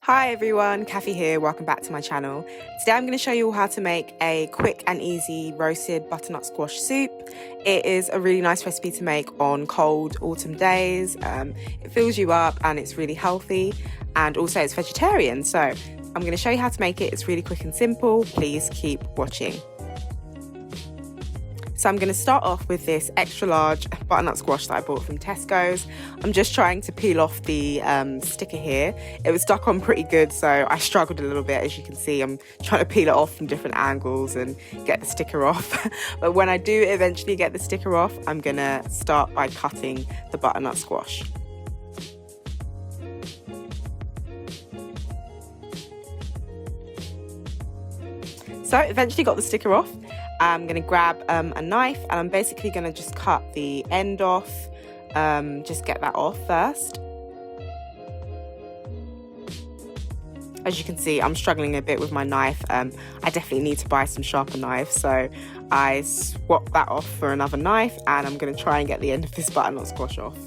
Hi everyone, Kathy here, welcome back to my channel. Today I'm going to show you how to make a quick and easy roasted butternut squash soup. It is a really nice recipe to make on cold autumn days. It fills you up and it's really healthy, and also it's vegetarian. So I'm going to show you how to make it. It's really quick and simple. Please keep watching. So I'm going to start off with this extra large butternut squash that I bought from Tesco's. I'm just trying to peel off the sticker here. It was stuck on pretty good, so I struggled a little bit. As you can see, I'm trying to peel it off from different angles and get the sticker off. But when I do eventually get the sticker off, I'm going to start by cutting the butternut squash. So eventually got the sticker off. I'm going to grab a knife and I'm basically going to just cut the end off, just get that off first. As you can see, I'm struggling a bit with my knife. I definitely need to buy some sharper knives, so I swapped that off for another knife and I'm going to try and get the end of this butternut squash off.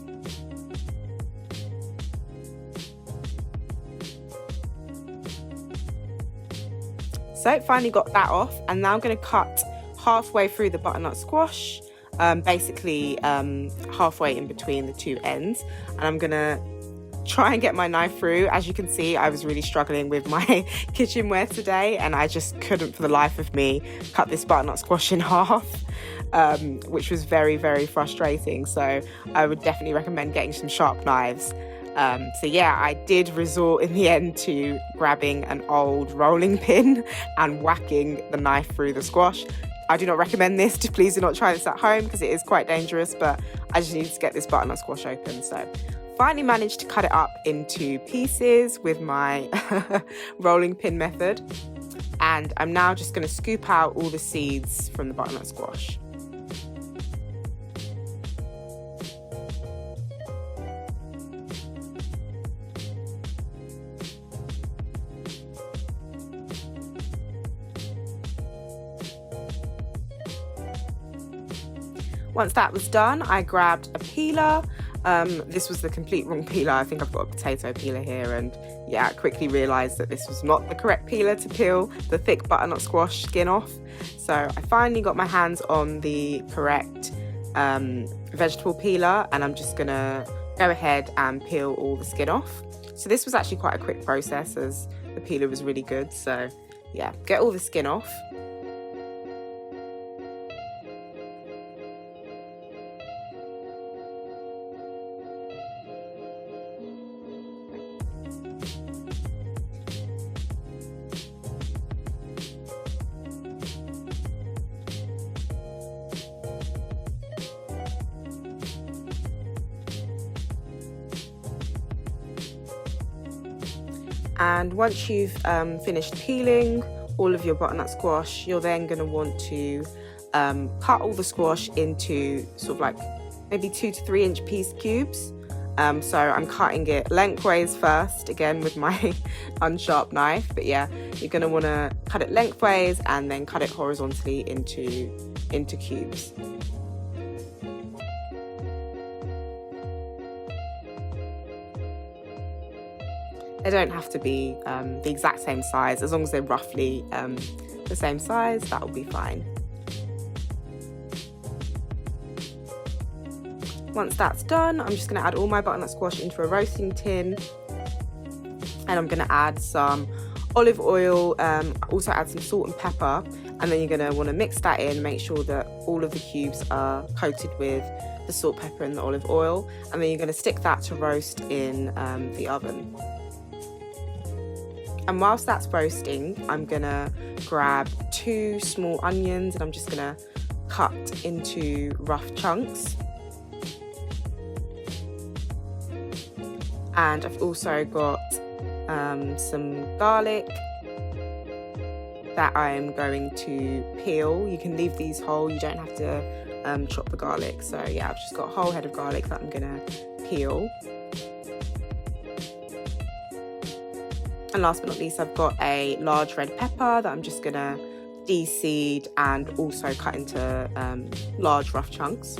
So finally got that off, and now I'm going to cut halfway through the butternut squash, basically halfway in between the two ends, and I'm gonna try and get my knife through. As you can see, I was really struggling with my kitchenware today and I just couldn't for the life of me cut this butternut squash in half, which was very, very frustrating. So I would definitely recommend getting some sharp knives. So yeah, I did resort in the end to grabbing an old rolling pin and whacking the knife through the squash. I do not recommend this. Please do not try this at home because it is quite dangerous, but I just needed to get this butternut squash open. So finally managed to cut it up into pieces with my rolling pin method. And I'm now just going to scoop out all the seeds from the butternut squash. Once that was done, I grabbed a peeler. This was the complete wrong peeler. I think I've got a potato peeler here, and yeah, I quickly realised that this was not the correct peeler to peel the thick butternut squash skin off. So I finally got my hands on the correct vegetable peeler, and I'm just gonna go ahead and peel all the skin off. So this was actually quite a quick process as the peeler was really good. So yeah, get all the skin off. And once you've finished peeling all of your butternut squash, you're then going to want to cut all the squash into sort of like maybe 2 to 3 inch piece cubes. So I'm cutting it lengthways first, again with my unsharp knife. But yeah, you're going to want to cut it lengthways and then cut it horizontally into cubes. They don't have to be the exact same size. As long as they're roughly the same size, that will be fine. Once that's done, I'm just going to add all my butternut squash into a roasting tin, and I'm going to add some olive oil, also add some salt and pepper, and then you're going to want to mix that in, make sure that all of the cubes are coated with the salt, pepper and the olive oil, and then you're going to stick that to roast in the oven. And whilst that's roasting, I'm gonna grab 2 small onions and I'm just gonna cut into rough chunks. And I've also got some garlic that I'm going to peel. You can leave these whole, you don't have to chop the garlic. So yeah, I've just got a whole head of garlic that I'm gonna peel. And last but not least, I've got a large red pepper that I'm just gonna de-seed and also cut into large rough chunks.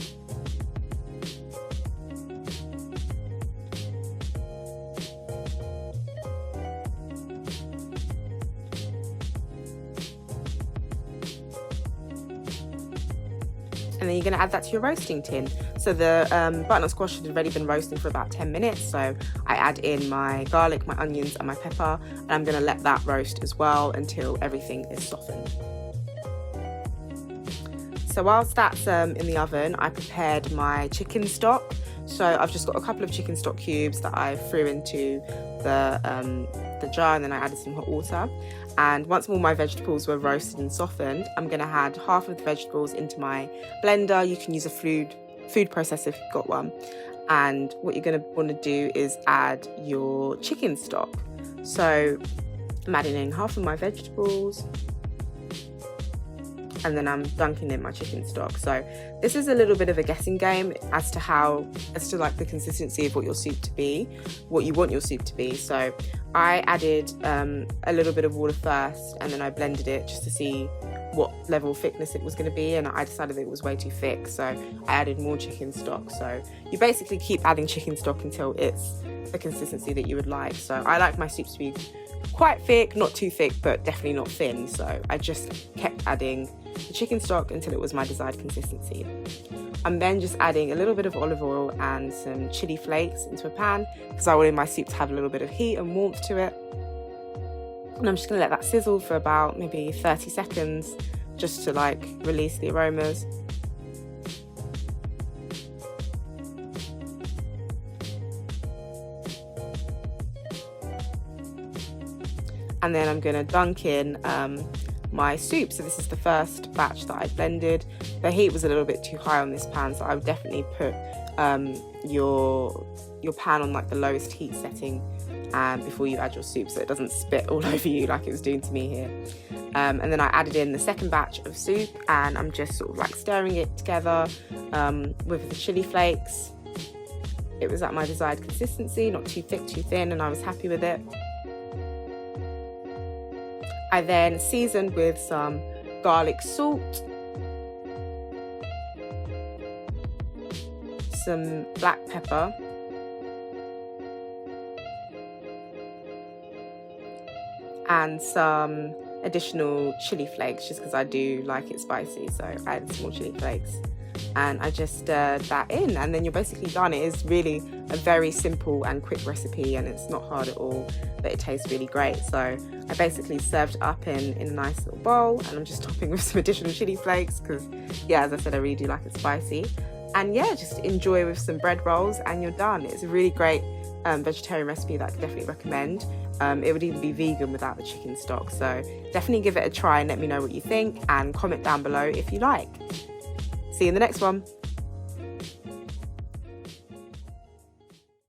And then you're going to add that to your roasting tin. So the butternut squash had already been roasting for about 10 minutes. So I add in my garlic, my onions and my pepper, and I'm going to let that roast as well until everything is softened. So whilst that's in the oven, I prepared my chicken stock. So I've just got a couple of chicken stock cubes that I threw into the jar, and then I added some hot water. And once all my vegetables were roasted and softened, I'm going to add half of the vegetables into my blender. You can use a food processor if you've got one. And what you're going to want to do is add your chicken stock. So I'm adding in half of my vegetables, and then I'm dunking in my chicken stock. So this is a little bit of a guessing game as to like the consistency of what your soup to be, what you want your soup to be. So I added a little bit of water first, and then I blended it just to see what level of thickness it was going to be, and I decided that it was way too thick, so I added more chicken stock. So you basically keep adding chicken stock until it's the consistency that you would like. So I like my soup to be quite thick, not too thick, but definitely not thin. So I just kept adding the chicken stock until it was my desired consistency. I'm then just adding a little bit of olive oil and some chili flakes into a pan because I wanted my soup to have a little bit of heat and warmth to it. And I'm just going to let that sizzle for about maybe 30 seconds just to like release the aromas. And then I'm going to dunk in my soup. So this is the first batch that I blended. The heat was a little bit too high on this pan, so I would definitely put your pan on like the lowest heat setting before you add your soup, so it doesn't spit all over you like it was doing to me here. And then I added in the second batch of soup, and I'm just sort of like stirring it together with the chili flakes. It was at my desired consistency, not too thick, too thin, and I was happy with it. I then seasoned with some garlic salt, some black pepper, and some additional chili flakes, just because I do like it spicy, so I added some more chili flakes. And I just stirred that in, and then you're basically done. It is really a very simple and quick recipe, and it's not hard at all, but it tastes really great. So I basically served it up in a nice little bowl, and I'm just topping with some additional chili flakes because, yeah, as I said, I really do like it spicy. And yeah, just enjoy with some bread rolls and you're done. It's a really great vegetarian recipe that I could definitely recommend. It would even be vegan without the chicken stock, so definitely give it a try and let me know what you think, and comment down below if you like. See you in the next one.